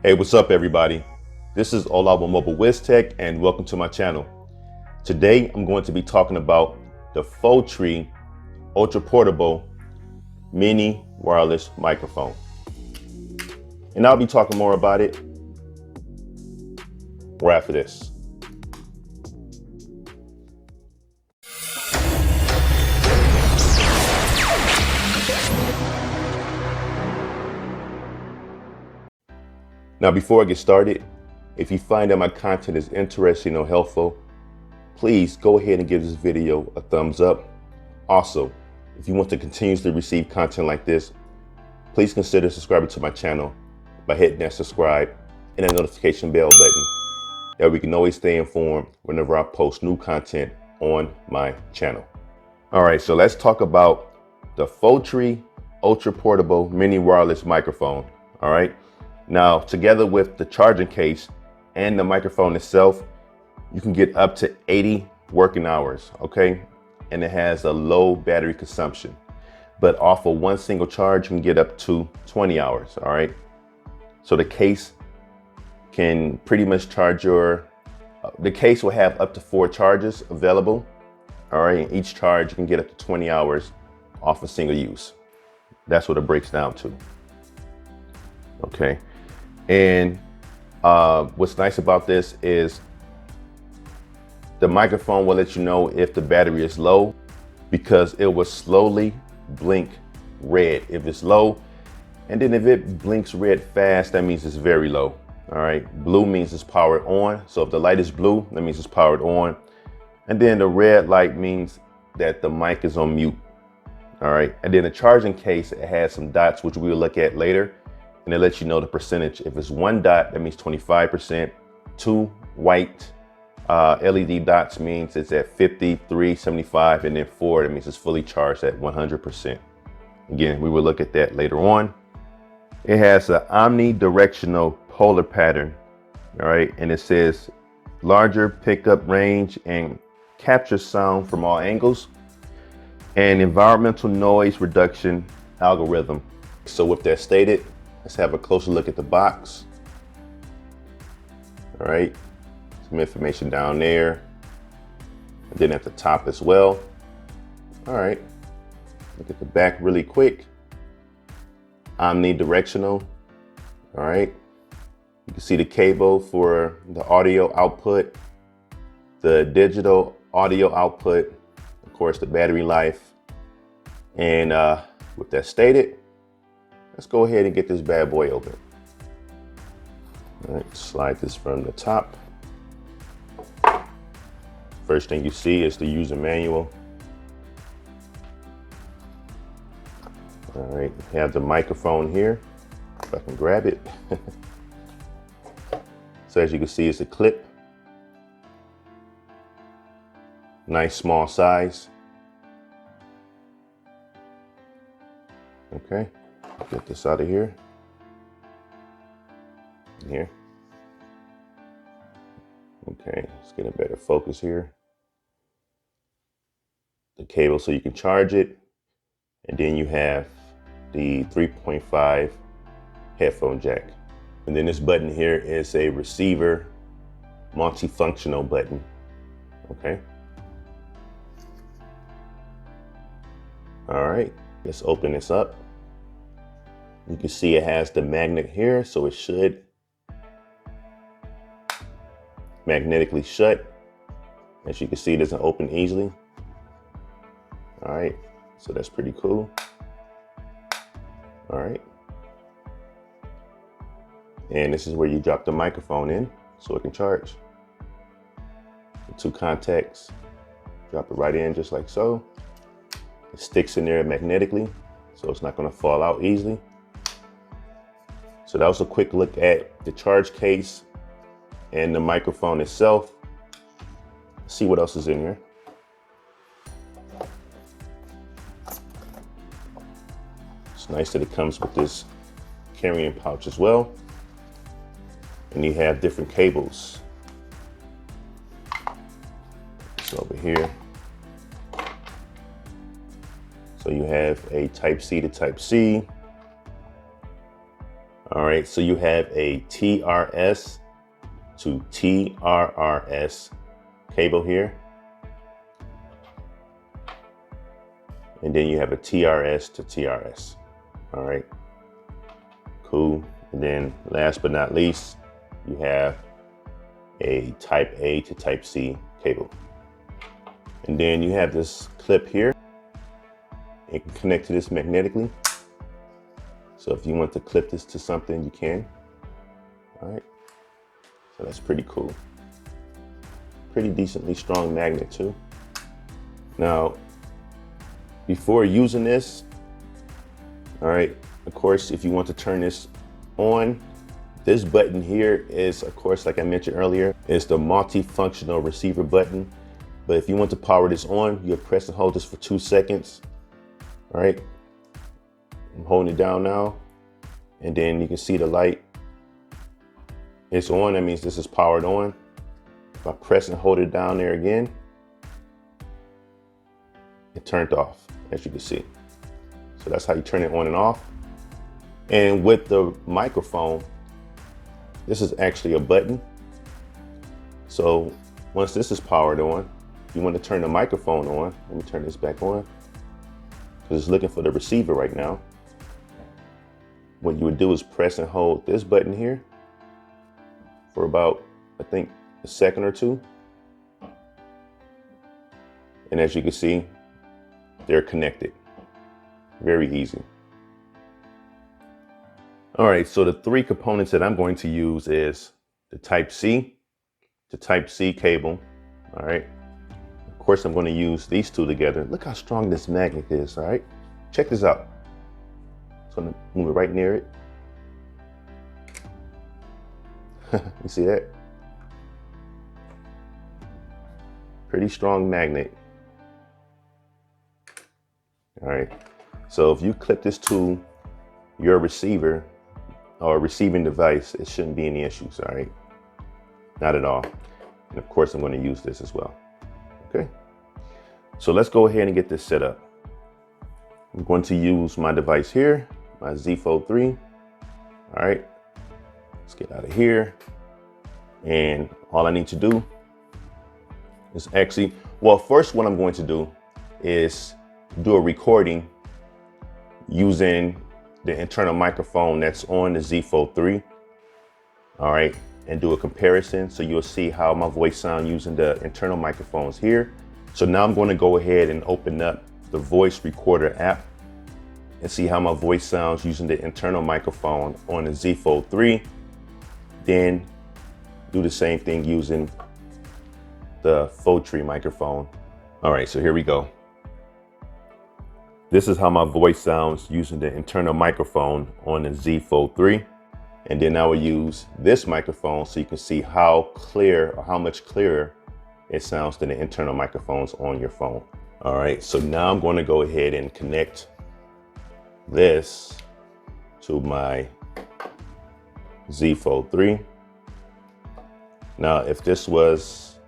Hey, what's up everybody? This is Olavo Mobile WizTech and welcome to my channel. Today I'm going to be talking about the Photry ultra portable mini wireless microphone. And I'll be talking more about it right after this. Now, before I get started, if you find that my content is interesting or helpful, please go ahead and give this video a thumbs up. Also, if you want to continuously receive content like this, please consider subscribing to my channel by hitting that subscribe and that notification bell button. That way we can always stay informed whenever I post new content on my channel. All right, so let's talk about the Photry ultra portable mini wireless microphone. All right. Now, together with the charging case and the microphone itself, you can get up to 80 working hours, okay? And it has a low battery consumption. But off of one single charge, you can get up to 20 hours, all right? So the case can pretty much charge the case will have up to 4 charges available, all right? And each charge, you can get up to 20 hours off a single use. That's what it breaks down to, okay? And what's nice about this is the microphone will let you know if the battery is low, because it will slowly blink red if it's low. And then if it blinks red fast, that means it's very low. All right. Blue means it's powered on. So if the light is blue, that means it's powered on. And then the red light means that the mic is on mute. All right. And then the charging case, it has some dots, which we'll look at later. And it lets you know the percentage. If it's 1 dot, that means 25%. 2 white LED dots means it's at 50, 3, 75, and then 4, that means it's fully charged at 100%. Again, we will look at that later on. It has an omnidirectional polar pattern, all right? And it says larger pickup range and capture sound from all angles, and environmental noise reduction algorithm. So with that stated, let's have a closer look at the box. All right, some information down there, and then at the top as well. All right, look at the back really quick. Omnidirectional. All right, you can see the cable for the audio output, the digital audio output, of course, the battery life. And with that stated, let's go ahead and get this bad boy open. All right, slide this from the top. First thing you see is the user manual. All right, we have the microphone here, if I can grab it. So as you can see, it's a clip. Nice small size. Okay. Get this out of here. Here. Okay, let's get a better focus here. The cable so you can charge it. And then you have the 3.5 headphone jack. And then this button here is a receiver multifunctional button. Okay. All right, let's open this up. You can see it has the magnet here, so it should magnetically shut. As you can see, it doesn't open easily. All right, so that's pretty cool. All right. And this is where you drop the microphone in so it can charge. The 2 contacts, drop it right in just like so. It sticks in there magnetically, so it's not gonna fall out easily. So that was a quick look at the charge case and the microphone itself. Let's see what else is in here. It's nice that it comes with this carrying pouch as well. And you have different cables. It's over here. So you have a Type C to Type C. All right, so you have a TRS to TRRS cable here. And then you have a TRS to TRS. All right, cool. And then last but not least, you have a type A to type C cable. And then you have this clip here. It can connect to this magnetically. So if you want to clip this to something, you can. All right, so that's pretty cool. Pretty decently strong magnet too. Now, before using this, all right, of course, if you want to turn this on, this button here is, of course, like I mentioned earlier, is the multifunctional receiver button. But if you want to power this on, you press and hold this for 2 seconds. All right, I'm holding it down now, and then you can see the light. It's on, that means this is powered on. If I press and hold it down there again, it turned off, as you can see. So that's how you turn it on and off. And with the microphone, this is actually a button. So once this is powered on, if you want to turn the microphone on, let me turn this back on, because it's looking for the receiver right now. What you would do is press and hold this button here for about, I think, a second or two. And as you can see, they're connected. Very easy. All right, so the 3 components that I'm going to use is the Type C, the Type C cable. All right. Of course, I'm going to use these 2 together. Look how strong this magnet is. All right. Check this out. So I'm going to move it right near it. You see that? Pretty strong magnet. All right. So if you clip this to your receiver or receiving device, it shouldn't be any issues. All right. Not at all. And of course, I'm going to use this as well. Okay. So let's go ahead and get this set up. I'm going to use my device here, my Z Fold 3. All right. Let's get out of here. And all I need to do is actually, well, first what I'm going to do is do a recording using the internal microphone that's on the Z Fold 3. All right, and do a comparison so you'll see how my voice sounds using the internal microphones here. So now I'm going to go ahead and open up the voice recorder app and see how my voice sounds using the internal microphone on the Z Fold 3. Then do the same thing using the Photry microphone. All right, so here we go. This is how my voice sounds using the internal microphone on the Z Fold 3. And then I will use this microphone so you can see how clear or how much clearer it sounds than the internal microphones on your phone. All right, so now I'm going to go ahead and connect this to my Z Fold 3. Now, if this was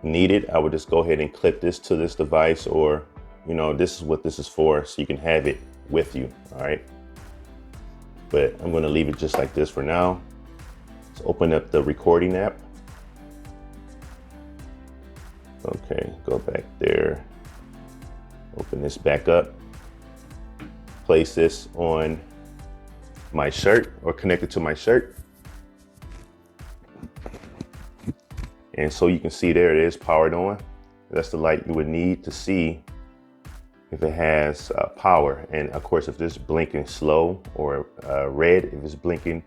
needed, I would just go ahead and clip this to this device, or, you know, this is what this is for, so you can have it with you, all right? But I'm going to leave it just like this for now. Let's open up the recording app. Okay, go back there. Open this back up. Place this on my shirt or connect it to my shirt. And so you can see there it is powered on. That's the light you would need to see if it has power. And of course, if it's blinking slow or red, if it's blinking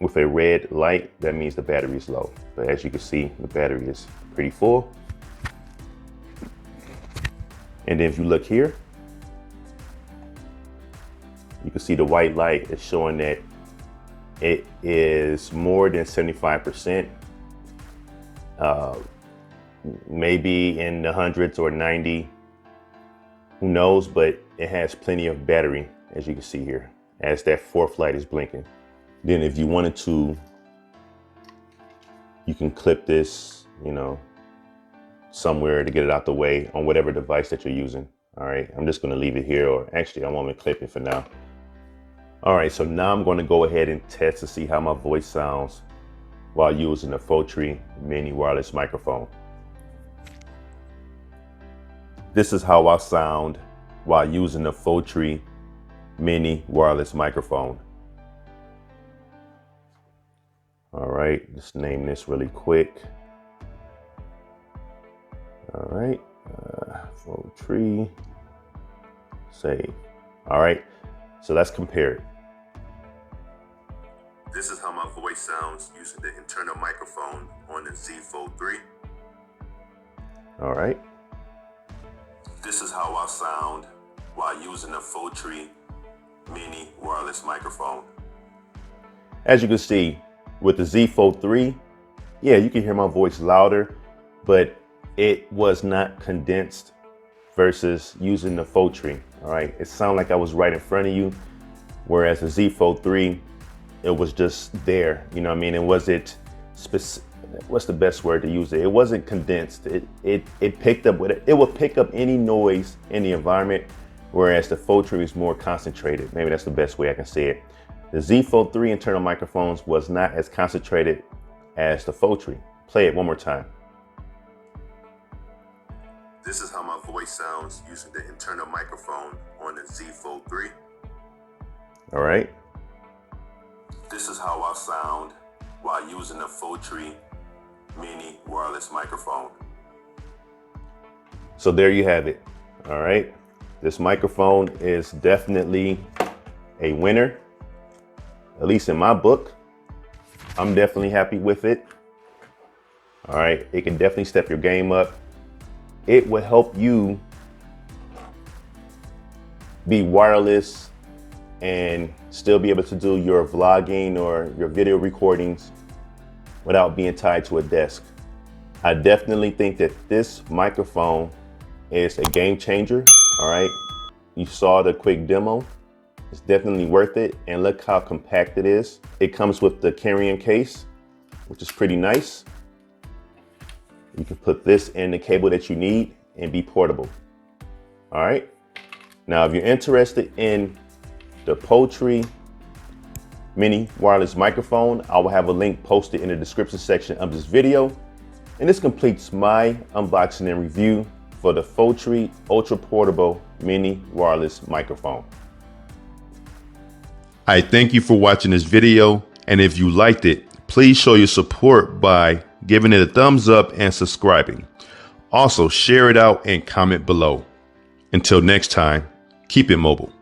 with a red light, that means the battery is low. But as you can see, the battery is pretty full. And then if you look here, you can see the white light is showing that it is more than 75%. Maybe in the hundreds or 90, who knows, but it has plenty of battery, as you can see here, as that 4th light is blinking. Then if you wanted to, you can clip this, you know, somewhere to get it out the way on whatever device that you're using. All right, I'm just going to leave it here, or actually I want to clip it for now. All right, so now I'm going to go ahead and test to see how my voice sounds while using the Photry mini wireless microphone. This is how I sound while using the Photry mini wireless microphone. All right, let's name this really quick. All right, Photry, save. All right, so let's compare it. This is how my voice sounds using the internal microphone on the Z Fold 3. All right. This is how I sound while using the Photry mini wireless microphone. As you can see, with the Z Fold 3, yeah, you can hear my voice louder, but it was not condensed versus using the Photry. All right, it sounded like I was right in front of you, whereas the Z Fold 3, it was just there. You know what I mean? It wasn't what's the best word to use it? It wasn't condensed. It picked up with it. It would pick up any noise in the environment, whereas the Photry is more concentrated. Maybe that's the best way I can say it. The Z Fold 3 internal microphones was not as concentrated as the Photry. Play it one more time. This is how my voice sounds using the internal microphone on the Z Fold 3. All right. This is how I sound while using the Photry mini wireless microphone. So there you have it. All right. This microphone is definitely a winner, at least in my book. I'm definitely happy with it. All right. It can definitely step your game up. It will help you be wireless and still be able to do your vlogging or your video recordings without being tied to a desk. I definitely think that this microphone is a game changer. All right, you saw the quick demo. It's definitely worth it. And look how compact it is. It comes with the carrying case, which is pretty nice. You can put this in the cable that you need and be portable. All right. Now, if you're interested in the Photry mini wireless microphone, I will have a link posted in the description section of this video. And this completes my unboxing and review for the Photry ultra portable mini wireless microphone. I thank you for watching this video. And if you liked it, please show your support by giving it a thumbs up and subscribing. Also, share it out and comment below. Until next time, keep it mobile.